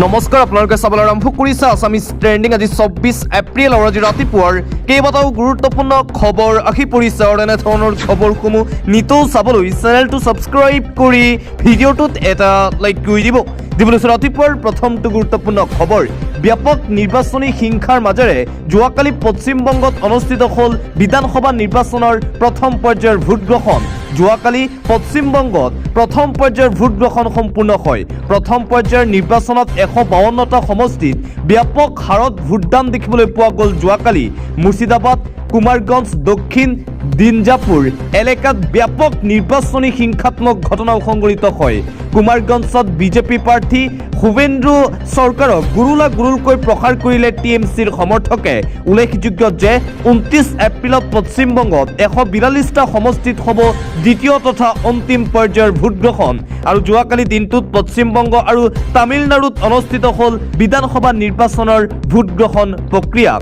নমস্কাৰ আপোনালোকে চাবলৈ আৰম্ভ কৰিছে আছামিজ ট্ৰেণ্ডিং আজি 24 এপ্ৰিল আৰু আজি ৰাতিপুৱাৰ কেইবাটাও গুৰুত্বপূৰ্ণ খবৰ আহি পৰিছে আৰু এনে ধৰণৰ খবৰসমূহ নিতৌ চাবলৈ চেনেলটো ছাবস্ক্ৰাইব কৰি ভিডিঅ'টোত এটা লাইক কৰি দিবলৈ ৰাতিপুৱাৰ প্ৰথমটো গুৰুত্বপূৰ্ণ খবৰ ব্যাপক নিৰ্বাচনী হিংসাৰ মাজেৰে যোৱাকালি পশ্চিমবংগত অনুষ্ঠিত হ'ল বিধানসভা নিৰ্বাচনৰ প্ৰথম পৰ্যায়ৰ ভোট গ্ৰহণ যোৱাকালি পশ্চিমবংগত প্ৰথম পৰ্যায়ৰ ভোট গ্ৰহণ সম্পূৰ্ণ হয় প্ৰথম পৰ্যায়ৰ নিৰ্বাচনত 152টা সমষ্টিত ব্যাপক হাৰত ভোটদান দেখিবলৈ পোৱা গ'ল যোৱাকালি মুৰ্ছিদাবাদ কুমাৰগঞ্জ দক্ষিণ দিনজাপুৰ এলেকাত ব্যাপক নিৰ্বাচনী হিংসাত্মক ঘটনা সংঘটিত হয় কুমাৰগঞ্জত বিজেপি প্ৰাৰ্থী শুভেন্দু চৰকাৰক গুৰুলকৈ প্ৰসাৰ কৰিলে টিএমচিৰ সমৰ্থকে উল্লেখযোগ্য যে 29 এপ্ৰিলত পশ্চিমবংগত 142টা সমষ্টিত হ'ব দ্বিতীয় তথা অন্তিম পৰ্যায়ৰ ভোট গ্ৰহণ আৰু যোৱাকালি দিনটোত পশ্চিমবংগ আৰু তামিলনাডুত অনুষ্ঠিত হ'ল বিধানসভা নিৰ্বাচনৰ ভোট গ্ৰহণ প্ৰক্ৰিয়া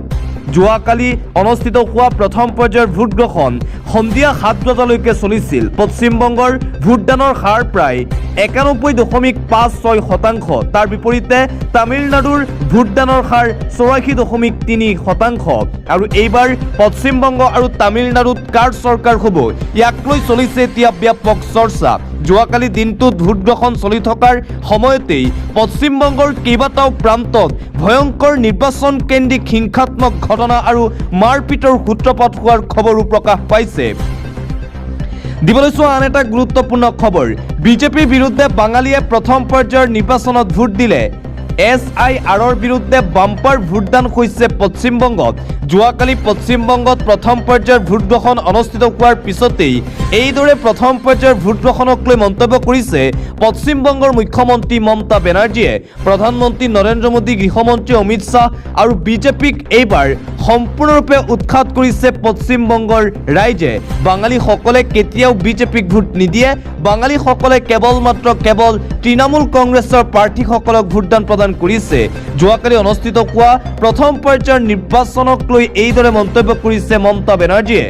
যোৱাকালি অনুষ্ঠিত হোৱা প্ৰথম পৰ্যায়ৰ ভোট গ্ৰহণ সন্ধিয়া 7 বজালৈকে চলিছিল পশ্চিমবংগৰ ভোটদানৰ হাৰ প্ৰায় 91.56% তাৰ বিপৰীতে তামিলনাডুৰ ভোটদানৰ হাৰ 84.3% আৰু এইবাৰ পশ্চিমবংগ আৰু তামিলনাডুত কাৰ চৰকাৰ হ'ব ইয়াক লৈ চলিছে এতিয়া ব্যাপক চৰ্চা যোৱাকালি দিনটোত ভোট গ্ৰহণ চলি থকাৰ সময়তেই পশ্চিমবংগৰ কেইবাটাও প্ৰান্তত ভয়ংকৰ নিৰ্বাচন কেন্দ্ৰিক হিংসাত্মক ঘটনা আৰু মাৰপিটৰ সূত্ৰপাত হোৱাৰ খবৰো প্ৰকাশ পাইছে দিবলৈ চোৱা আন এটা গুৰুত্বপূৰ্ণ খবৰ বিজেপিৰ বিৰুদ্ধে বাঙালীয়ে প্ৰথম পৰ্যায়ৰ নিৰ্বাচনত ভোট দিলে SIRৰ বিৰুদ্ধে বাম্পাৰ ভোটদান হৈছে পশ্চিমবংগত যোৱাকালি পশ্চিমবংগত প্ৰথম পৰ্যায়ৰ ভোট গ্ৰহণ অনুষ্ঠিত হোৱাৰ পিছতেই এইদৰে প্ৰথম পৰ্যায়ৰ ভোট গ্ৰহণক লৈ মন্তব্য কৰিছে পশ্চিমবংগৰ মুখ্যমন্ত্ৰী মমতা বেনাৰ্জীয়ে প্ৰধানমন্ত্ৰী নৰেন্দ্ৰ মোদী গৃহমন্ত্ৰী অমিত শ্বাহ আৰু বিজেপিক এইবাৰ সম্পূৰ্ণৰূপে উৎখাত কৰিছে পশ্চিমবংগৰ ৰাইজে বাঙালীসকলে কেতিয়াও বিজেপিক ভোট নিদিয়ে বাঙালীসকলে কেৱল তৃণমূল কংগ্ৰেছৰ প্ৰাৰ্থীসকলক ভোটদান প্ৰদান কৰিছে যোৱাকালি অনুষ্ঠিত হোৱা প্ৰথম পৰ্যায়ৰ নিৰ্বাচনক লৈ এইদৰে মন্তব্য কৰিছে মমতা বেনাৰ্জীয়ে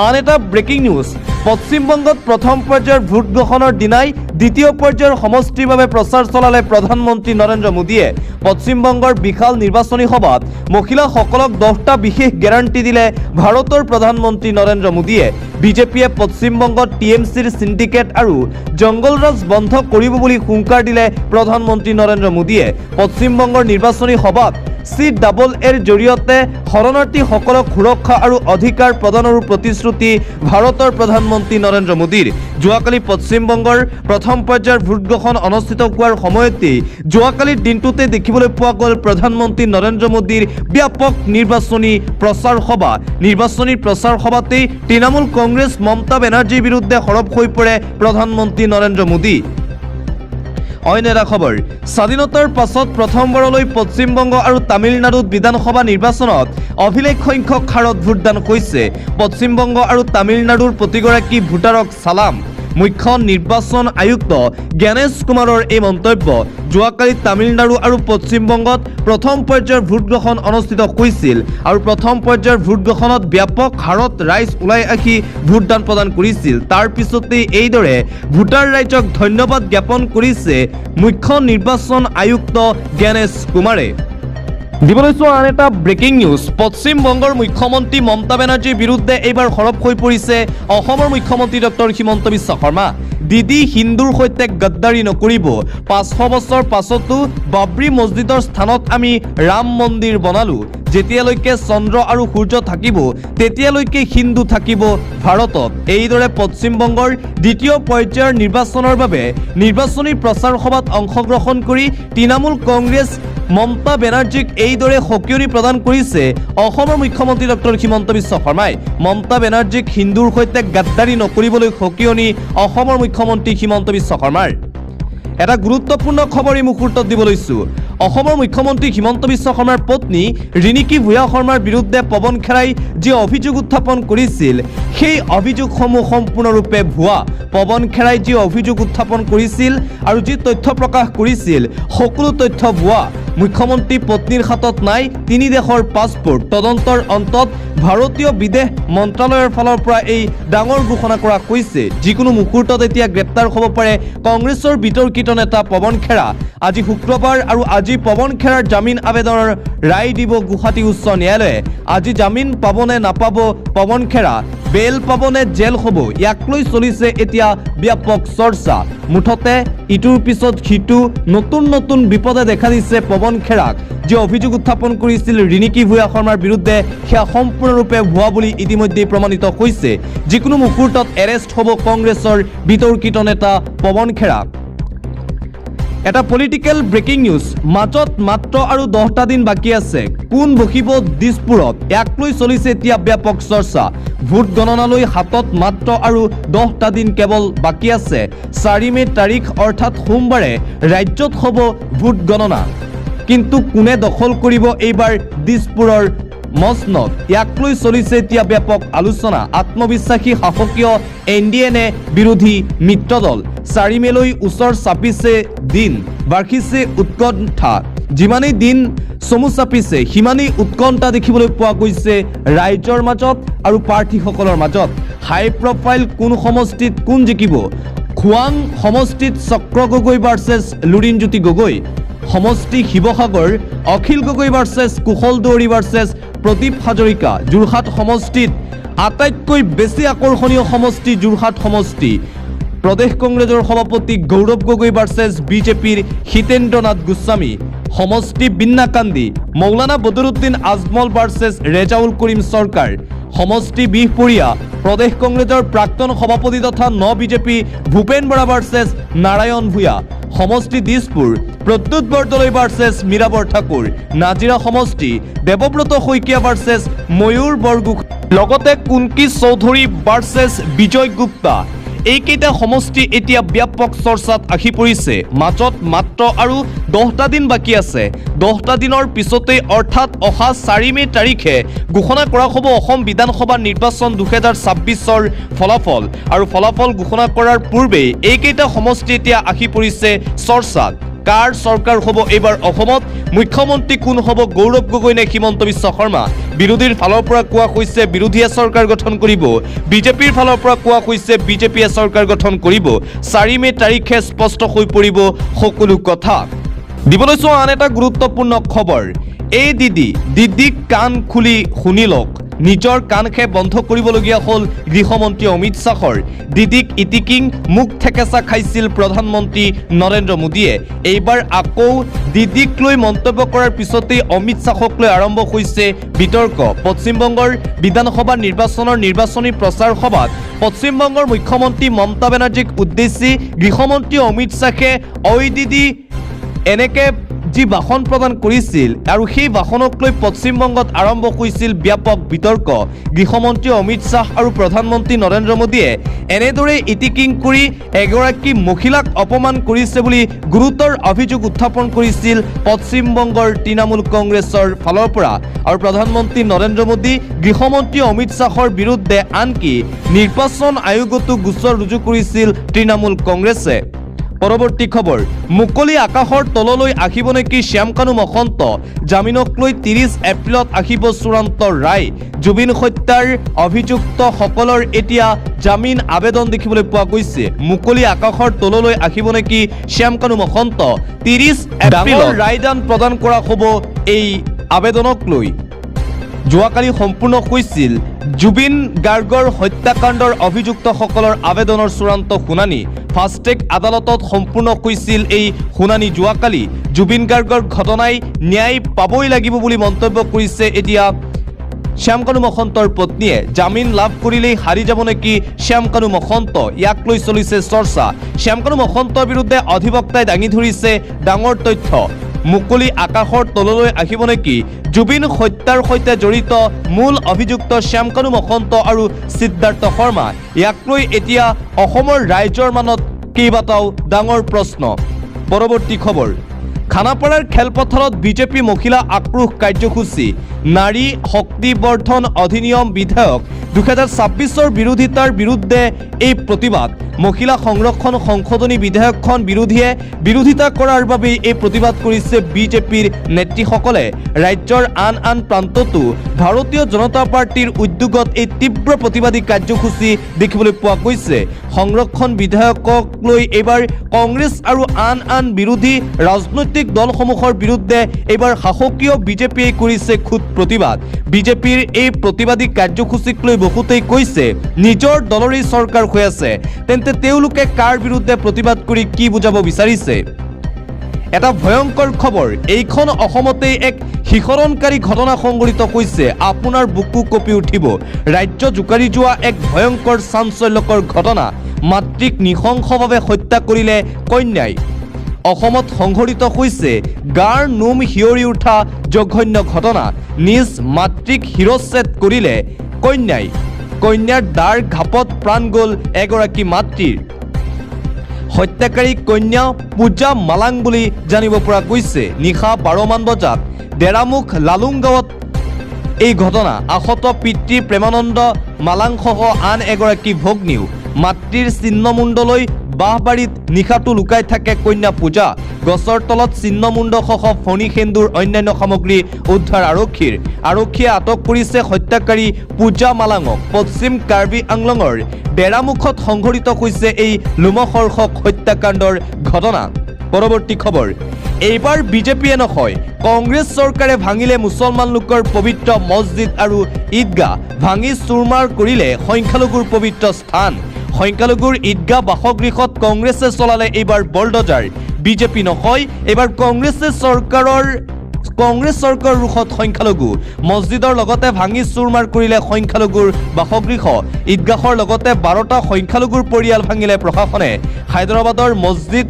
আন এটা ব্ৰেকিং নিউজ পশ্চিমবংগত প্ৰথম পৰ্যায়ৰ ভোট গ্ৰহণৰ দিনাই দ্বিতীয় পৰ্যায়ৰ সমষ্টিৰ বাবে প্ৰচাৰ চলালে প্ৰধানমন্ত্ৰী নৰেন্দ্ৰ মোদীয়ে পশ্চিমবংগৰ বিশাল নিৰ্বাচনী সভাত মহিলাসকলক 10টা বিশেষ গেৰাণ্টি দিলে ভাৰতৰ প্ৰধানমন্ত্ৰী নৰেন্দ্ৰ মোদীয়ে বিজেপিয়ে পশ্চিমবংগত টিএমচিৰ সিন্ডিকেট আৰু জংগলৰাজ বন্ধ কৰিব বুলি হুংকাৰ দিলে প্ৰধানমন্ত্ৰী নৰেন্দ্ৰ মোদীয়ে পশ্চিমবংগৰ নিৰ্বাচনী সভাত CAAৰ জৰিয়তে শৰণাৰ্থীসকলক সুৰক্ষা আৰু অধিকাৰ প্ৰদানৰো প্ৰতিশ্ৰুতি ভাৰতৰ প্ৰধানমন্ত্ৰী নৰেন্দ্ৰ মোদীৰ যোৱাকালি পশ্চিমবংগৰ প্ৰথম পৰ্যায়ৰ ভোট গ্ৰহণ অনুষ্ঠিত হোৱাৰ সময়তে যোৱাকালিৰ দিনটোতে দেখিবলৈ পোৱা গ'ল প্ৰধানমন্ত্ৰী নৰেন্দ্ৰ মোদীৰ ব্যাপক নিৰ্বাচনী প্ৰচাৰ সভাতেই তৃণমূল কংগ্ৰেছ মমতা বেনাৰ্জীৰ বিৰুদ্ধে সৰব হৈ পৰে প্ৰধানমন্ত্ৰী নৰেন্দ্ৰ মোদী অইন এটা খবৰ স্বাধীনতাৰ পাছত প্ৰথমবাৰলৈ পশ্চিমবংগ আৰু তামিলনাডুত বিধানসভা নিৰ্বাচনত অভিলেখ সংখ্যক হাৰত ভোটদান হৈছে পশ্চিমবংগ আৰু তামিলনাডুৰ প্ৰতিগৰাকী ভোটাৰক সালাম মুখ্য নিৰ্বাচন আয়ুক্ত জ্ঞানেশ কুমাৰৰ এই মন্তব্য যোৱাকালি তামিলনাডু আৰু পশ্চিমবংগত প্ৰথম পৰ্যায়ৰ ভোট গ্ৰহণ অনুষ্ঠিত হৈছিল আৰু প্ৰথম পৰ্যায়ৰ ভোট গ্ৰহণত ব্যাপক হাৰত ৰাইজ ওলাই আহি ভোটদান প্ৰদান কৰিছিল তাৰ পিছতেই এইদৰে ভোটাৰ ৰাইজক ধন্যবাদ জ্ঞাপন কৰিছে মুখ্য নিৰ্বাচন আয়ুক্ত জ্ঞানেশ কুমাৰে দিবলৈ চোৱা আন এটা ব্ৰেকিং নিউজ পশ্চিমবংগৰ মুখ্যমন্ত্ৰী মমতা বেনাৰ্জীৰ বিৰুদ্ধে এইবাৰ সৰব হৈ পৰিছে অসমৰ মুখ্যমন্ত্ৰী ডক্টৰ হিমন্ত বিশ্ব শৰ্মা দিদি হিন্দুৰ সৈতে গদ্দাৰী নকৰিব 500 বছৰ পাছতো বাবৰি মছজিদৰ স্থানত আমি ৰাম মন্দিৰ বনালো যেতিয়ালৈকে চন্দ্ৰ আৰু সূৰ্য থাকিব তেতিয়ালৈকে হিন্দু থাকিব ভাৰতত এইদৰে পশ্চিমবংগৰ দ্বিতীয় পৰ্যায়ৰ নিৰ্বাচনৰ বাবে নিৰ্বাচনী প্ৰচাৰ সভাত অংশগ্ৰহণ কৰি তৃণমূল কংগ্ৰেছ মমতা বেনাৰ্জীক এইদৰে সকিয়নি প্ৰদান কৰিছে অসমৰ মুখ্যমন্ত্ৰী ডক্টৰ হিমন্ত বিশ্ব শৰ্মাই মমতা বেনাৰ্জীক হিন্দুৰ সৈতে গাদ্দাৰী নকৰিবলৈ সকিয়নি অসমৰ মুখ্যমন্ত্ৰী হিমন্ত বিশ্ব শৰ্মাৰ এটা গুৰুত্বপূৰ্ণ খবৰ এই মুহূৰ্তত দিব লৈছোঁ অসমৰ মুখ্যমন্ত্ৰী হিমন্ত বিশ্ব শৰ্মাৰ পত্নী ৰিণিকী ভূঞা শৰ্মাৰ বিৰুদ্ধে পৱন খেৰাই যি অভিযোগ উত্থাপন কৰিছিল সেই অভিযোগসমূহ সম্পূৰ্ণৰূপে ভুৱা পৱন খেৰাই যি অভিযোগ উত্থাপন কৰিছিল আৰু যি তথ্য প্ৰকাশ কৰিছিল সকলো তথ্য ভুৱা মুখ্যমন্ত্ৰী পত্নীৰ হাতত নাই তিনি দেশৰ পাছপোৰ্ট তদন্তৰ অন্তত ভাৰতীয় বিদেশ মন্ত্ৰালয়ৰ ফালৰ পৰা এই ডাঙৰ ঘোষণা কৰা হৈছে। যিকোনো মুহূৰ্তত এতিয়া গ্ৰেপ্তাৰ হ'ব পাৰে কংগ্ৰেছৰ বিতৰ্কিত নেতা পৱন খেৰা। আজি শুক্ৰবাৰ আৰু আজি পৱন খেৰাৰ জামিন আবেদনৰ ৰায় দিব গুৱাহাটী উচ্চ ন্যায়ালয়ে। আজি জামিন পাবনে নাপাব পৱন খেৰা, বেল পাবনে জেল হ'ব, ইয়াক লৈ চলিছে এতিয়া ব্যাপক চৰ্চা। মুঠতে ইটোৰ পিছত সিটো নতুন নতুন বিপদে দেখা দিছে পৱন খেৰাক। যি অভিযোগ উত্থাপন কৰিছিল ৰিণিকী ভূঞা শৰ্মাৰ বিৰুদ্ধে সেয়া সম্পূৰ্ণৰূপে ভুৱা বুলি ইতিমধ্যে প্ৰমাণিত হৈছে। যিকোনো মুহূৰ্তত এৰেষ্ট হ'ব কংগ্ৰেছৰ বিতৰ্কিত নেতা পৱন খেৰা। এটা পলিটিকেল ব্ৰেকিং নিউজ, মাজত মাত্ৰ আৰু 10টা দিন বাকী আছে। কোন বহিব দিছপুৰত, ইয়াক লৈ চলিছে এতিয়া ব্যাপক চৰ্চা। ভোট গণনালৈ হাতত মাত্ৰ আৰু 10টা দিন কেৱল বাকী আছে। 4 মে তাৰিখ অৰ্থাৎ সোমবাৰে ৰাজ্যত হ'ব ভোট গণনা। কিন্তু কোনে দখল কৰিব এইবাৰ দিছপুৰৰ মসনদ, ইয়াক লৈ চলিছে এতিয়া ব্যাপক আলোচনা। আত্মবিশ্বাসী শাসকীয় NDA নে বিৰোধী মিত্ৰদল। 4 মেলৈ ওচৰ চাপিছে দিন, বাঢ়িছে উৎকণ্ঠা। যিমানেই দিন চমু চাপিছে সিমানেই উৎকণ্ঠা দেখিবলৈ পোৱা গৈছে ৰাইজৰ মাজত আৰু প্ৰাৰ্থীসকলৰ মাজত। হাই প্ৰফাইল কোন সমষ্টিত কোন জিকিব, খোৱাং সমষ্টিত চক্ৰ গগৈ ভাৰ্চেছ লুৰিণজ্যোতি গগৈ, সমষ্টি শিৱসাগৰ অখিল গগৈ ভাৰ্চেছ কুশল দুৱৰী ভাৰ্চেছ প্ৰদীপ হাজৰিকা, যোৰহাট সমষ্টিত আটাইতকৈ বেছি আকৰ্ষণীয় সমষ্টি যোৰহাট সমষ্টি, প্ৰদেশ কংগ্ৰেছৰ সভাপতি গৌৰৱ গগৈ ভাৰ্চেছ বিজেপিৰ হিতেন্দ্ৰ নাথ গোস্বামী, সমষ্টি বিন্নাকান্দি মৌলানা বদৰুদ্দিন আজমল ভাৰ্চেছ ৰেজাউল কৰিম চৰকাৰ, সমষ্টি বিহপুৰীয়া প্ৰদেশ কংগ্ৰেছৰ প্ৰাক্তন সভাপতি তথা বিজেপি ভূপেন বৰা ভাৰ্চেছ নাৰায়ণ ভূঞা, সমষ্টি দিছপুৰ প্ৰদ্যুৎ বৰদলৈ ভাৰ্চেছ মীৰাবৰ ঠাকুৰ, নাজিৰা সমষ্টি দেৱব্ৰত শইকীয়া ভাৰ্চেছ ময়ূৰ বৰগোহাঁই, লগতে কুনকি চৌধুৰী ভাৰ্চেছ বিজয় গুপ্তা। এইকেইটা সমষ্টি এতিয়া ব্যাপক চৰ্চাত আহি পৰিছে। মাজত মাত্ৰ আৰু 10টা দিন বাকী আছে। 10টা দিনৰ পিছতেই অৰ্থাৎ অহা 4 মে তাৰিখে ঘোষণা কৰা হ'ব অসম বিধানসভা নিৰ্বাচন 2026ৰ ফলাফল। আৰু ফলাফল ঘোষণা কৰাৰ পূৰ্বেই এইকেইটা সমষ্টি এতিয়া আহি পৰিছে চৰ্চাত। কাৰ চৰকাৰ হ'ব এইবাৰ অসমত, মুখ্যমন্ত্ৰী কোন হ'ব, গৌৰৱ গগৈ নে হিমন্ত বিশ্ব শৰ্মা? বিৰোধীৰ ফালৰ পৰা কোৱা হৈছে বিৰোধীয়ে চৰকাৰ গঠন কৰিব, বিজেপিৰ ফালৰ পৰা কোৱা হৈছে বিজেপিয়ে চৰকাৰ গঠন কৰিব। 4 মে তাৰিখে স্পষ্ট হৈ পৰিব সকলো কথা। দিবলৈ চোৱা আন এটা গুৰুত্বপূৰ্ণ খবৰ, এই দিদিক কাণ খুলি শুনি লওক। নিজৰ কাণখে বন্ধ কৰিবলগীয়া হ'ল গৃহমন্ত্ৰী অমিত শ্বাহৰ। দিদিক ইটিকিং মুখ থেকেচা খাইছিল প্ৰধানমন্ত্ৰী নৰেন্দ্ৰ মোদীয়ে। এইবাৰ আকৌ দিদিক লৈ মন্তব্য কৰাৰ পিছতেই অমিত শ্বাহক লৈ আৰম্ভ হৈছে বিতৰ্ক। পশ্চিমবংগৰ বিধানসভা নিৰ্বাচনৰ নিৰ্বাচনী প্ৰচাৰ সভাত পশ্চিমবংগৰ মুখ্যমন্ত্ৰী মমতা বেনাৰ্জীক উদ্দেশ্যি গৃহমন্ত্ৰী অমিত শ্বাহে ঐ দিদি এনেকে যি ভাষণ প্ৰদান কৰিছিল আৰু সেই ভাষণক লৈ পশ্চিমবংগত আৰম্ভ হৈছিল ব্যাপক বিতৰ্ক। গৃহমন্ত্ৰী অমিত শ্বাহ আৰু প্ৰধানমন্ত্ৰী নৰেন্দ্ৰ মোদীয়ে এনেদৰে ইটিকিং কৰি এগৰাকী মহিলাক অপমান কৰিছে বুলি গুৰুতৰ অভিযোগ উত্থাপন কৰিছিল পশ্চিমবংগৰ তৃণমূল কংগ্ৰেছৰ ফালৰ পৰা। আৰু প্ৰধানমন্ত্ৰী নৰেন্দ্ৰ মোদী গৃহমন্ত্ৰী অমিত শ্বাহৰ বিৰুদ্ধে আনকি নিৰ্বাচন আয়োগতো গোচৰ ৰুজু কৰিছিল তৃণমূল কংগ্ৰেছে। পৰৱৰ্তী খবৰ, মুকলি আকাশৰ তললৈ আহিব নেকি শ্যামকানু মহন্ত? জামিনক লৈ 30 এপ্ৰিলত আহিব চূড়ান্ত ৰায়। জুবিন হত্যাৰ অভিযুক্তসকলৰ এতিয়া জামিন আবেদন দেখিবলৈ পোৱা গৈছে। মুকলি আকাশৰ তললৈ আহিব নেকি শ্যামকানু মহন্ত? 30 এপ্ৰিলত ৰায়দান প্ৰদান কৰা হ'ব এই আবেদনক লৈ। যোৱাকালি সম্পূৰ্ণ হৈছিল জুবিন গাৰ্গৰ হত্যাকাণ্ডৰ অভিযুক্তসকলৰ আবেদনৰ চূড়ান্ত শুনানি। ফাষ্টেগ আদালতত সম্পূৰ্ণ হৈছিল এই শুনানি যোৱাকালি। জুবিন গাৰ্গৰ ঘটনাই ন্যায় পাবই লাগিব বুলি মন্তব্য কৰিছে এতিয়া শ্যামকানু মহন্তৰ পত্নীয়ে। জামিন লাভ কৰিলেই হাৰি যাব নেকি শ্যামকানু মহন্ত, ইয়াক লৈ চলিছে চৰ্চা। শ্যামকানু মহন্তৰ বিৰুদ্ধে অধিবক্তাই দাঙি ধৰিছে ডাঙৰ তথ্য। মুকলি আকাশৰ তললৈ আহিব নেকি? জুবিন হত্যাৰ সৈতে জড়িত মূল অভিযুক্ত শ্যামকানু মহন্ত আৰু সিদ্ধাৰ্থ শৰ্মা। ইয়াক লৈ এতিয়া অসমৰ ৰাইজৰ মনত কেইবাটাও ডাঙৰ প্ৰশ্ন। পৰৱৰ্তী খবৰ, খানাপাৰাৰ খেলপথাৰত বিজেপি মহিলা আক্ৰোশ কাৰ্যসূচী। নাৰী শক্তি বৰ্ধন অধিনিয়ম বিধেয়ক 2026 বিৰোধিতাৰ বিৰুদ্ধে এই প্ৰতিবাদ মহিলা সংৰক্ষণ সংশোধনী বিধেয়কখন বিৰোধিতা কৰাৰ বাবে এই প্ৰতিবাদ কৰিছে বিজেপিৰ নেতৃসকলে। ৰাজ্যৰ আন প্ৰান্ততো ভাৰতীয় জনতা পাৰ্টিৰ উদ্যোগত এই তীব্ৰ প্ৰতিবাদী কাৰ্যসূচী দেখিবলৈ পোৱা গৈছে। সংৰক্ষণ বিধেয়কক লৈ এইবাৰ কংগ্ৰেছ আৰু আন বিৰোধী ৰাজনৈতিক দলসমূহৰ বিৰুদ্ধে এইবাৰ শাসকীয় বিজেপিয়ে কৰিছে খুদ প্ৰতিবাদ। বিজেপিৰ এই প্ৰতিবাদী কাৰ্যসূচীক লৈ বহুতেই কৈছে নিজৰ দলৰেই চৰকাৰ হৈ আছে, তেন্তে তেওঁলোকে কাৰ বিৰুদ্ধে প্ৰতিবাদ কৰি কি বুজাব বিচাৰিছে? এটা ভয়ংকৰ খবৰ, এইখন অসমতেই এক শিহৰণকাৰী ঘটনা সংঘটিত হৈছে। আপোনাৰ বুকু কঁপি উঠিব। ৰাজ্য জোকাৰি যোৱা এক ভয়ংকৰ চাঞ্চল্যকৰ ঘটনা। মাতৃক নৃশংসভাৱে হত্যা কৰিলে কন্যাই। অসমত সংঘটিত হৈছে গাৰ নোম শিয়ৰি উঠা জঘন্য ঘটনা। নিজ মাতৃক শিৰচ্ছেদ কৰিলে কন্যাই। কন্যাৰ দাৰ ঘাপত প্ৰাণ গ'ল এগৰাকী মাতৃৰ। হত্যাকাৰী কন্যা পূজা মালাং বুলি জানিব পৰা গৈছে। নিশা 12 মান বজাত ডেৰামুখ লালুং গাঁৱত এই ঘটনা। আহত পিতৃ প্ৰেমানন্দ মালাংসহ আন এগৰাকী ভগ্নীও। মাতৃৰ ছিন্নমুণ্ডলৈ বাঁহবাৰীত নিশাটো লুকাই থাকে কন্যা পূজা। গছৰ তলত ছিন্নমুণ্ডসহ ফণী সেন্দুৰ অন্যান্য সামগ্ৰী উদ্ধাৰ আৰক্ষীৰ। আৰক্ষীয়ে আটক কৰিছে হত্যাকাৰী পূজা মালাঙক। পশ্চিম কাৰ্বি আংলঙৰ ডেৰামুখত সংঘটিত হৈছে এই লোমহৰ্ষক হত্যাকাণ্ডৰ ঘটনা। পৰৱৰ্তী খবৰ, এইবাৰ বিজেপিয়ে নহয় কংগ্ৰেছ চৰকাৰে ভাঙিলে মুছলমান লোকৰ পবিত্ৰ মছজিদ আৰু ঈদগাহ। ভাঙি চুৰমাৰ কৰিলে সংখ্যালঘুৰ পবিত্ৰ স্থান। সংখ্যালঘুৰ ঈদগাহ বাসগৃহত কংগ্ৰেছে চলালে এইবাৰ বলডজাৰ। বিজেপি নহয়, এইবাৰ কংগ্ৰেছ চৰকাৰ ৰুখত সংখ্যালঘু। মছজিদৰ লগতে ভাঙি চুৰমাৰ কৰিলে সংখ্যালঘুৰ বাসগৃহ। ঈদগাহৰ লগতে 12টা সংখ্যালঘুৰ পৰিয়াল ভাঙিলে প্ৰশাসনে। হায়দৰাবাদৰ মছজিদ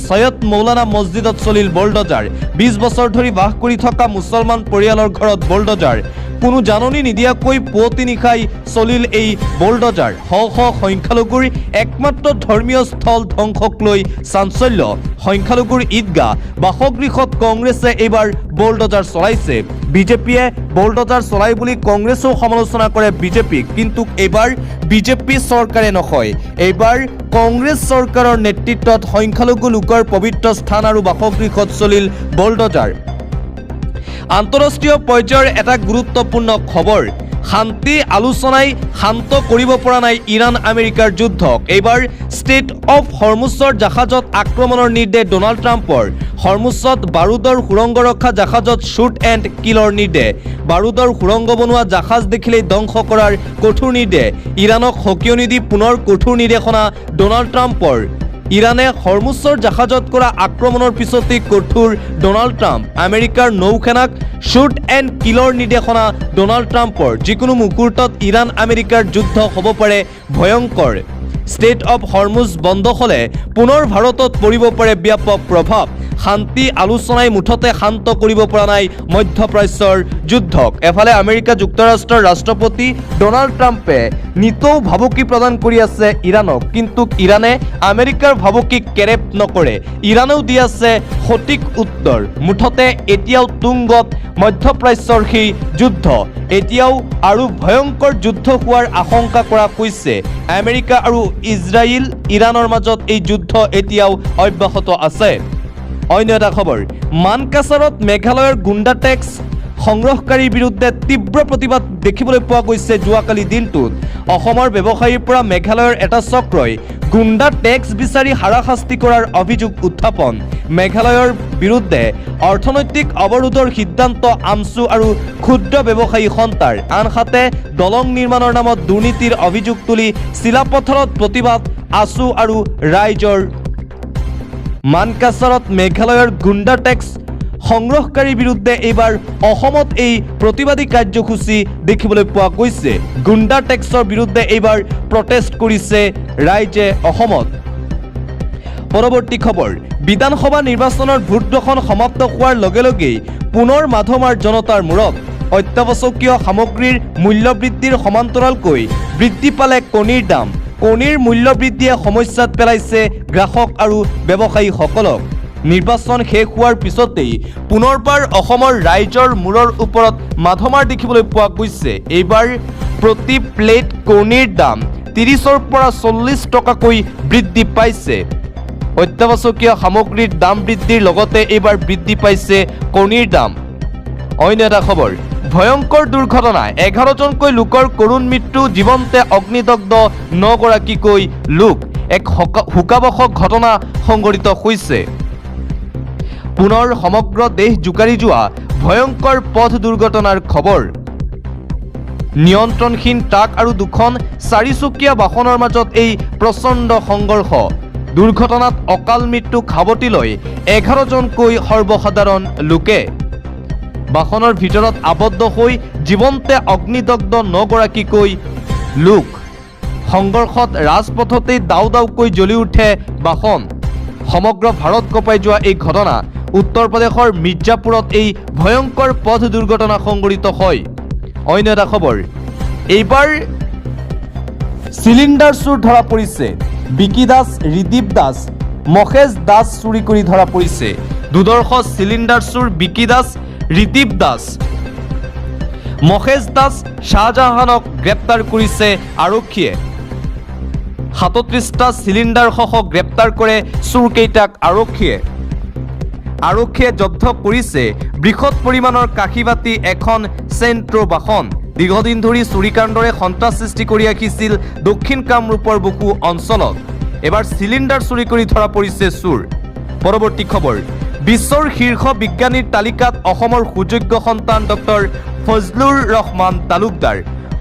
সৈয়দ মৌলানা মছজিদত চলিল বলডজাৰ। 20 বছৰ ধৰি বাস কৰি থকা মুছলমান পৰিয়ালৰ ঘৰত বলডজাৰ। কোনো জাননী নিদিয়াকৈ পুৱতি নিশাই চলিল এই বলডজাৰ। শ সংখ্যালঘুৰ একমাত্ৰ ধৰ্মীয় স্থল ধ্বংসক লৈ চাঞ্চল্য। সংখ্যালঘুৰ ঈদগাহ বাসগৃহত কংগ্ৰেছে এইবাৰ বলডজাৰ চলাইছে। বিজেপিয়ে বলডজাৰ চলাই বুলি কংগ্ৰেছেও সমালোচনা কৰে বিজেপিক, কিন্তু এইবাৰ বিজেপি চৰকাৰে নহয়, এইবাৰ কংগ্ৰেছ চৰকাৰৰ নেতৃত্বত সংখ্যালঘু লোকৰ পবিত্ৰ স্থান আৰু বাসগৃহত চলিল বলডজাৰ। আন্তঃৰাষ্ট্ৰীয় পৰ্যায়ৰ এটা গুৰুত্বপূৰ্ণ খবৰ, শান্তি আলোচনাই শান্ত কৰিব পৰা নাই ইৰাণ আমেৰিকাৰ যুদ্ধক। এইবাৰ ষ্টেট অফ হৰমুজৰ জাহাজত আক্ৰমণৰ নিৰ্দেশ ডোনাল্ড ট্ৰাম্পৰ। হৰমুজত বাৰুদৰ সুৰংগ ৰখা জাহাজত শ্বুট এণ্ড কিলৰ নিৰ্দেশ। বাৰুদৰ সুৰংগ বনোৱা জাহাজ দেখিলেই ধ্বংস কৰাৰ কঠোৰ নিৰ্দেশ। ইৰাণক সকীয়নি দি পুনৰ কঠোৰ নিৰ্দেশনা ডোনাল্ড ট্ৰাম্পৰ। ইৰাণে হৰমুজৰ জাহাজত কৰা আক্ৰমণৰ পিছতেই কঠোৰ ডোনাল্ড ট্ৰাম্প। আমেৰিকাৰ নৌসেনাক শ্বুট এণ্ড কিলৰ নিৰ্দেশনা ডোনাল্ড ট্ৰাম্পৰ। যিকোনো মুহূৰ্তত ইৰাণ আমেৰিকাৰ যুদ্ধ হ'ব পাৰে ভয়ংকৰ। ষ্টেট অফ হৰমুজ বন্ধ হ'লে পুনৰ ভাৰতত পৰিব পাৰে ব্যাপক প্ৰভাৱ। শান্তি আলোচনাই মুঠতে শান্ত কৰিব পৰা নাই মধ্যপ্ৰাচ্যৰ যুদ্ধক। এফালে আমেৰিকা যুক্তৰাষ্ট্ৰৰ ৰাষ্ট্ৰপতি ডোনাল্ড ট্ৰাম্পে নিতৌ ভাবুকি প্ৰদান কৰি আছে ইৰাণক, কিন্তু ইৰাণে আমেৰিকাৰ ভাবুকিক কেৰেপ নকৰে। ইৰাণেও দি আছে সঠিক উত্তৰ। মুঠতে এতিয়াও তুংগত মধ্যপ্ৰাচ্যৰ সেই যুদ্ধ। এতিয়াও আৰু ভয়ংকৰ যুদ্ধ হোৱাৰ আশংকা কৰা হৈছে। আমেৰিকা আৰু ইজৰাইল ইৰাণৰ মাজত এই যুদ্ধ এতিয়াও অব্যাহত আছে। অন্য এটা খবৰ, মানকাছাৰত মেঘালয়ৰ গুণ্ডা টেক্স সংগ্ৰহকাৰীৰ বিৰুদ্ধে তীব্ৰ প্ৰতিবাদ দেখিবলৈ পোৱা গৈছে যোৱাকালি দিনটোত। অসমৰ ব্যৱসায়ীৰ পৰা মেঘালয়ৰ এটা চক্ৰই গুণ্ডা টেক্স বিচাৰি হাৰাশাস্তি কৰাৰ অভিযোগ উত্থাপন। মেঘালয়ৰ বিৰুদ্ধে অৰ্থনৈতিক অৱৰোধৰ সিদ্ধান্ত আমচু আৰু ক্ষুদ্ৰ ব্যৱসায়ী সন্থাৰ। আনহাতে দলং নিৰ্মাণৰ নামত দুৰ্নীতিৰ অভিযোগ তুলি চিলাপথাৰত প্ৰতিবাদ আছু আৰু ৰাইজৰ। মানকাছাৰত মেঘালয়ৰ গুণ্ডা টেক্স সংগ্ৰহকাৰীৰ বিৰুদ্ধে এইবাৰ অসমত এই প্ৰতিবাদী কাৰ্যসূচী দেখিবলৈ পোৱা গৈছে। গুণ্ডা টেক্সৰ বিৰুদ্ধে এইবাৰ প্ৰটেষ্ট কৰিছে ৰাইজে অসমত। পৰৱৰ্তী খবৰ, বিধানসভা নিৰ্বাচনৰ ভোটগ্ৰহণ সমাপ্ত হোৱাৰ লগে লগেই পুনৰ মাধমাৰ জনতাৰ মূৰত। অত্যাৱশ্যকীয় সামগ্ৰীৰ মূল্য বৃদ্ধিৰ সমান্তৰালকৈ বৃদ্ধি পালে কণীৰ দাম। কণীৰ মূল্য বৃদ্ধিয়ে সমস্যাত পেলাইছে গ্ৰাহক আৰু ব্যৱসায়ীসকলক। নিৰ্বাচন শেষ হোৱাৰ পিছতেই পুনৰবাৰ অসমৰ ৰাইজৰ মূৰৰ ওপৰত মাধমাৰ দেখিবলৈ পোৱা গৈছে। এইবাৰ প্ৰতি প্লেট কণীৰ দাম 30ৰ পৰা 40 টকাকৈ বৃদ্ধি পাইছে। অত্যাৱশ্যকীয় সামগ্ৰীৰ দাম বৃদ্ধিৰ লগতে এইবাৰ বৃদ্ধি পাইছে কণীৰ দাম। অন্য এটা খবৰ, ভয়ংকৰ দুৰ্ঘটনা, 11জনকৈ লোকৰ কৰুণ মৃত্যু, জীৱন্তে অগ্নিদগ্ধ 9গৰাকীকৈ লোক। এক শোকাবহক ঘটনা সংঘটিত হৈছে। পুনৰ সমগ্ৰ দেশ জোকাৰি যোৱা ভয়ংকৰ পথ দুৰ্ঘটনাৰ খবৰ। নিয়ন্ত্ৰণহীন ট্ৰাক আৰু দুখন চাৰিচকীয়া বাহনৰ মাজত এই প্ৰচণ্ড সংঘৰ্ষ। দুৰ্ঘটনাত অকাল মৃত্যুক সাৱটি লৈ 11জনকৈ সৰ্বসাধাৰণ লোকে। বাহনৰ ভিতৰত আবদ্ধ হৈ জীৱন্তে অগ্নিদগ্ধ 9গৰাকীকৈ লোক। সংঘৰ্ষত ৰাজপথতেই দাউ দাউকৈ জ্বলি উঠে বাহন। সমগ্ৰ ভাৰত কঁপাই যোৱা এই ঘটনা উত্তৰ প্ৰদেশৰ মিৰ্জাপুৰত এই ভয়ংকৰ পথ দুৰ্ঘটনা সংঘটিত হয়। অন্য এটা খবৰ, এইবাৰ চিলিণ্ডাৰ চোৰ ধৰা পৰিছে। বিকি দাস, ৰিদীপ দাস, মহেশ দাস চুৰি কৰি ধৰা পৰিছে। দুৰ্ধৰ্ষ চিলিণ্ডাৰ চোৰ বিকি দাস, ৰিদীপ দাস, মহেশ দাস, শ্বাহজাহানক গ্ৰেপ্তাৰ কৰিছে আৰক্ষীয়ে। 37টা চিলিণ্ডাৰসহ গ্ৰেপ্তাৰ কৰে চোৰকেইটাক আৰক্ষীয়ে। আৰক্ষীয়ে জব্দ কৰিছে বৃহৎ পৰিমাণৰ কাশী বাতি, এখন চেণ্ট্ৰ বাহন। দীৰ্ঘদিন ধৰি চুৰিকাণ্ডৰে সন্ত্ৰাস সৃষ্টি কৰি ৰাখিছিল দক্ষিণ কামৰূপৰ বহু অঞ্চলত। এবাৰ চিলিণ্ডাৰ চুৰি কৰি ধৰা পৰিছে চোৰ। পৰৱৰ্তী খবৰ, বিশ্বৰ শীৰ্ষ বিজ্ঞানীৰ তালিকাত অসমৰ সুযোগ্য সন্তান ডক্টৰ ফজলুৰ ৰহমান তালুকদাৰ।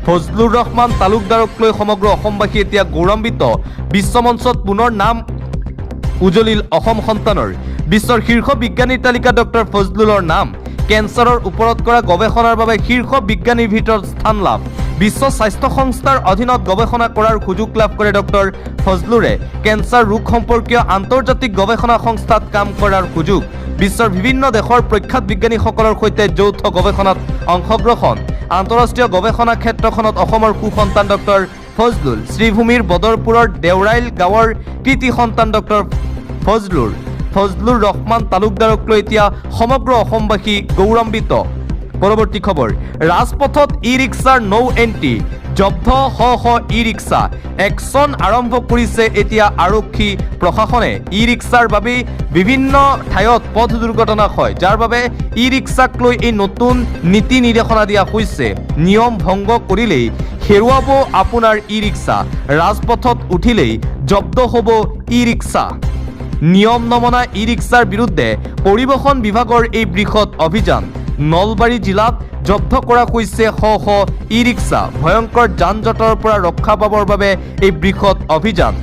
ফজলুৰ ৰহমান তালুকদাৰক লৈ সমগ্ৰ অসমবাসী এতিয়া গৌৰৱান্বিত। বিশ্বমঞ্চত পুনৰ নাম উজলিল অসম সন্তানৰ। বিশ্বৰ শীৰ্ষ বিজ্ঞানীৰ তালিকাত ডক্টৰ ফজলুলৰ নাম। কেঞ্চাৰৰ ওপৰত কৰা গৱেষণাৰ বাবে শীৰ্ষ বিজ্ঞানীৰ ভিতৰত স্থান লাভ। বিশ্ব স্বাস্থ্য সংস্থাৰ অধীনত গৱেষণা কৰাৰ সুযোগ লাভ কৰে ডক্টৰ ফজলুৰে। কেঞ্চাৰ ৰোগ সম্পৰ্কীয় আন্তৰ্জাতিক গৱেষণা সংস্থাত কাম কৰাৰ সুযোগ। বিশ্বৰ বিভিন্ন দেশৰ প্ৰখ্যাত বিজ্ঞানীসকলৰ সৈতে যৌথ গৱেষণাত অংশগ্ৰহণ। আন্তঃৰাষ্ট্ৰীয় গৱেষণা ক্ষেত্ৰখনত অসমৰ সুসন্তান ডক্টৰ ফজলুল। শ্ৰীভূমিৰ বদৰপুৰৰ দেওৰাইল গাঁৱৰ কৃতি সন্তান ডক্টৰ ফজলুৰ ৰহমান তালুকদাৰক লৈ এতিয়া সমগ্ৰ অসমবাসী গৌৰৱান্বিত। পৰৱৰ্তী খবৰ, ৰাজপথত ই ৰিক্সাৰ নৌ এণ্ট্ৰি, জব্দ শ ই ৰিক্সা। একশ্যন আৰম্ভ কৰিছে এতিয়া আৰক্ষী প্ৰশাসনে। ই ৰিক্সাৰ বাবেই বিভিন্ন ঠাইত পথ দুৰ্ঘটনা হয়, যাৰ বাবে ই ৰিক্সাক লৈ এই নতুন নীতি নিৰ্দেশনা দিয়া হৈছে। নিয়ম ভংগ কৰিলেই হেৰুৱাব আপোনাৰ ই ৰিক্সা। ৰাজপথত উঠিলেই জব্দ হ'ব ই ৰিক্সা। নিয়ম নমনা ই ৰিক্সাৰ বিৰুদ্ধে পৰিবহণ বিভাগৰ এই বৃহৎ অভিযান। নলবাৰী জিলাত জব্দ কৰা হৈছে শ ই ৰিক্সা। ভয়ংকৰ যান জঁটৰ পৰা ৰক্ষা পাবৰ বাবে এই বৃহৎ অভিযান।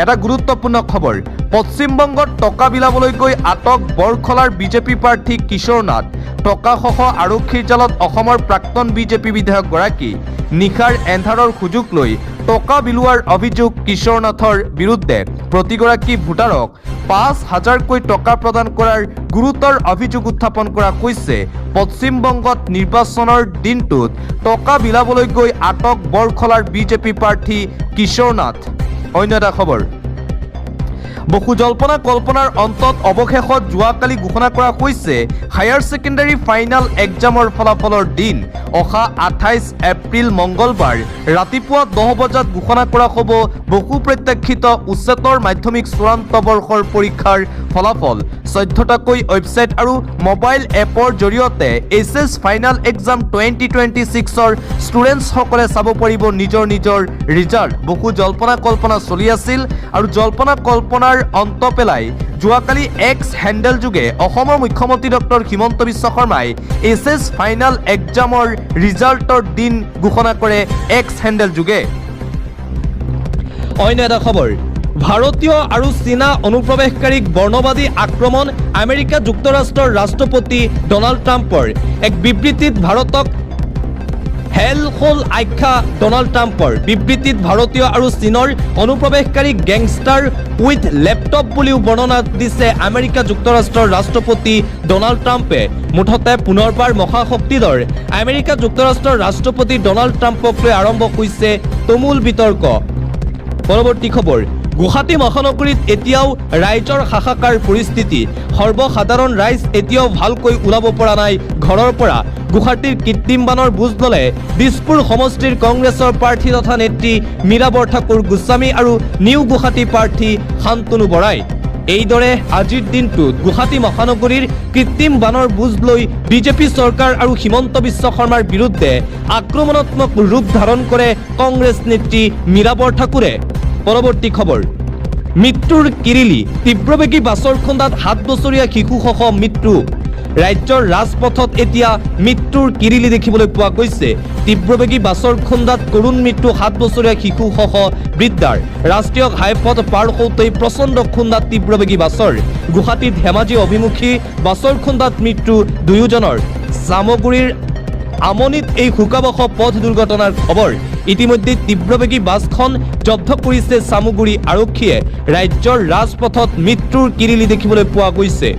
এটা গুৰুত্বপূৰ্ণ খবৰ, পশ্চিমবংগত টকা বিলাবলৈ গৈ আটক বৰখলাৰ বিজেপি প্ৰাৰ্থী কিশোৰ নাথ। টকাসহ আৰক্ষীৰ জালত অসমৰ প্ৰাক্তন বিজেপি বিধায়কগৰাকী। নিশাৰ এন্ধাৰৰ সুযোগ লৈ টকা বিলোৱাৰ অভিযোগ কিশোৰ নাথৰ বিৰুদ্ধে। প্ৰতিগৰাকী ভোটাৰক 5,000কৈ টকা প্ৰদান কৰাৰ গুৰুতৰ অভিযোগ উত্থাপন কৰা হৈছে। পশ্চিমবংগত নিৰ্বাচনৰ দিনটোত টকা বিলাবলৈ গৈ আটক বৰখলাৰ বিজেপি প্ৰাৰ্থী কিশোৰ নাথ। অন্য এটা খবৰ, বহু জল্পনা কল্পনাৰ অন্তত অৱশেষত যোৱাকালি ঘোষণা কৰা হৈছে হায়াৰ ছেকেণ্ডাৰী ফাইনেল এক্সামৰ ফলাফলৰ দিন। অহা 28 এপ্ৰিল মঙলবাৰ ৰাতিপুৱা 10 বজাত ঘোষণা কৰা হ'ব বহু প্ৰত্যাশিত উচ্চতৰ মাধ্যমিক চূড়ান্ত বৰ্ষৰ পৰীক্ষাৰ ফলাফল। 14টাকৈ ৱেবছাইট আৰু মোবাইল এপৰ জৰিয়তে HS ফাইনেল এক্সাম 2026ৰ ষ্টুডেণ্টছসকলে চাব পাৰিব নিজৰ ৰিজাল্ট। বহু জল্পনা কল্পনা চলি আছিল আৰু জল্পনা কল্পনাৰ অন্ত পেলাই যোৱাকালি এক্স হেণ্ডেল যোগে অসমৰ মুখ্যমন্ত্ৰী ডক্টৰ হিমন্ত বিশ্ব শৰ্মাই HS ফাইনেল এক্সামৰ ৰিজাল্টৰ দিন ঘোষণা কৰে এক্স হেণ্ডেল যোগে। অন্য এটা খবৰ, ভাৰতীয় আৰু চীনা অনুপ্ৰৱেশকাৰীক বৰ্ণবাদী আক্ৰমণ। আমেৰিকা যুক্তৰাষ্ট্ৰৰ ৰাষ্ট্ৰপতি ডনাল্ড ট্ৰাম্পৰ এক বিবৃতিত ভাৰতক হেলহোল আখ্যা। ডনাল্ড ট্ৰাম্পৰ বিবৃতিত ভাৰতীয় আৰু চীনৰ অনুপ্ৰৱেশকাৰীক গেংষ্টাৰ উইথ লেপটপ বুলিও বৰ্ণনা দিছে আমেৰিকা যুক্তৰাষ্ট্ৰৰ ৰাষ্ট্ৰপতি ডনাল্ড ট্ৰাম্পে। মুঠতে পুনৰবাৰ মহাশক্তিধৰ আমেৰিকা যুক্তৰাষ্ট্ৰৰ ৰাষ্ট্ৰপতি ডনাল্ড ট্ৰাম্পক লৈ আৰম্ভ হৈছে তুমুল বিতৰ্ক। পৰৱৰ্তী খবৰ, গুৱাহাটী মহানগৰীত এতিয়াও ৰাইজৰ হাহাকাৰ পৰিস্থিতি। সৰ্বসাধাৰণ ৰাইজ এতিয়াও ভালকৈ ওলাব পৰা নাই ঘৰৰ পৰা গুৱাহাটীৰ কৃত্ৰিম বানৰ বুজ ল'লে দিছপুৰ সমষ্টিৰ কংগ্ৰেছৰ প্ৰাৰ্থী তথা নেত্ৰী মীৰা বৰঠাকুৰ গোস্বামী আৰু নিউ গুৱাহাটী প্ৰাৰ্থী শান্তনু বৰাই। এইদৰে আজিৰ দিনটোত গুৱাহাটী মহানগৰীৰ কৃত্ৰিম বানৰ বুজ লৈ বিজেপি চৰকাৰ আৰু হিমন্ত বিশ্ব শৰ্মাৰ বিৰুদ্ধে আক্ৰমণাত্মক ৰূপ ধাৰণ কৰে কংগ্ৰেছ নেত্ৰী মীৰা বৰঠাকুৰে। পৰৱৰ্তী খবৰ, মৃত্যুৰ কিৰিলি, তীব্ৰবেগী বাছৰ খুন্দাত 7 বছৰীয়া শিশুসহ মৃত্যু। ৰাজ্যৰ ৰাজপথত এতিয়া মৃত্যুৰ কিৰিলি দেখিবলৈ পোৱা গৈছে। তীব্ৰবেগী বাছৰ খুন্দাত কৰুণ মৃত্যু 7 বছৰীয়া শিশুসহ বৃদ্ধাৰ। ৰাষ্ট্ৰীয় ঘাইপথ পাৰ হওঁতেই প্ৰচণ্ড খুন্দাত তীব্ৰবেগী বাছৰ। গুৱাহাটী ধেমাজি অভিমুখী বাছৰ খুন্দাত মৃত্যু দুয়োজনৰ। চামগুৰিৰ আমনিত এই শোকাবহ পথ দুৰ্ঘটনাৰ খবৰ। ইতিমধ্যে তীব্ৰবেগী বাছখন জব্দ কৰিছে চামগুৰি আৰক্ষীয়ে। ৰাজ্যৰ ৰাজপথত মৃত্যুৰ কিৰিলি দেখিবলৈ পোৱা গৈছে।